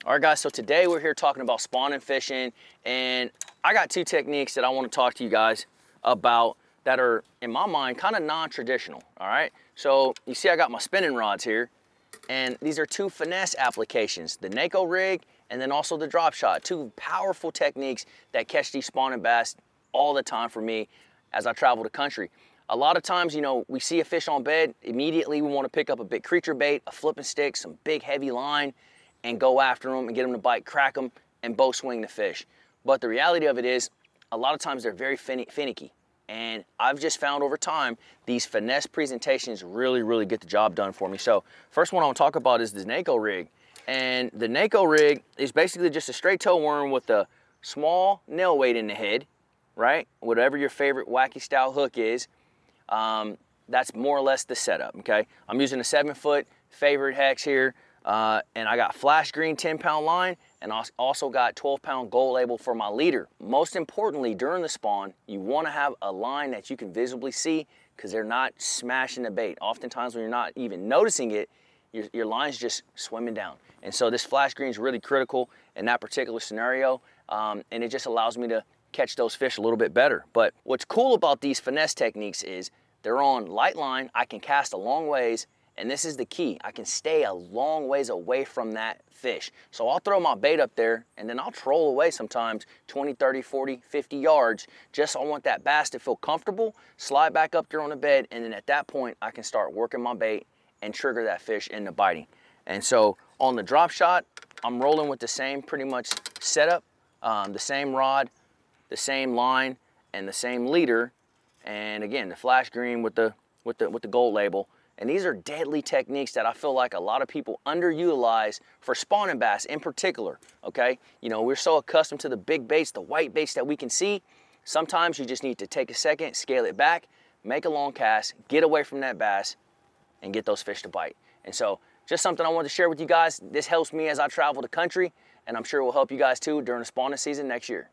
All right, guys, so today we're here talking about spawning fishing, and I got two techniques that I want to talk to you guys about that are, in my mind, kind of non-traditional, all right? So you see I got my spinning rods here, and these are two finesse applications, the Nako rig and then also the drop shot, two powerful techniques that catch these spawning bass all the time for me as I travel the country. A lot of times, you know, we see a fish on bed, immediately we want to pick up a big creature bait, a flipping stick, some big heavy line, and go after them and get them to bite, crack them, and bow swing the fish. But the reality of it is, a lot of times they're very finicky. And I've just found over time, these finesse presentations really get the job done for me. So first one I want to talk about is the Nako rig. And the Nako rig is basically just a straight toe worm with a small nail weight in the head, right? Whatever your favorite wacky style hook is, that's more or less the setup, okay? I'm using a 7-foot favorite hex here. And I got flash green 10-pound line, and also got 12-pound gold label for my leader. Most importantly, during the spawn, you want to have a line that you can visibly see because they're not smashing the bait. Oftentimes when you're not even noticing it, your line's just swimming down. And so this flash green is really critical in that particular scenario, and it just allows me to catch those fish a little bit better. But what's cool about these finesse techniques is they're on light line, I can cast a long ways, and this is the key. I can stay a long ways away from that fish. So I'll throw my bait up there and then I'll troll away sometimes 20, 30, 40, 50 yards. Just so I want that bass to feel comfortable, slide back up there on the bed, and then at that point I can start working my bait and trigger that fish into biting. And so on the drop shot, I'm rolling with the same pretty much setup, the same rod, the same line, and the same leader. And again, the flash green with the gold label. And these are deadly techniques that I feel like a lot of people underutilize for spawning bass in particular, okay? You know, we're so accustomed to the big baits, the white baits that we can see. Sometimes you just need to take a second, scale it back, make a long cast, get away from that bass, and get those fish to bite. And so, just something I wanted to share with you guys. This helps me as I travel the country, and I'm sure it will help you guys too during the spawning season next year.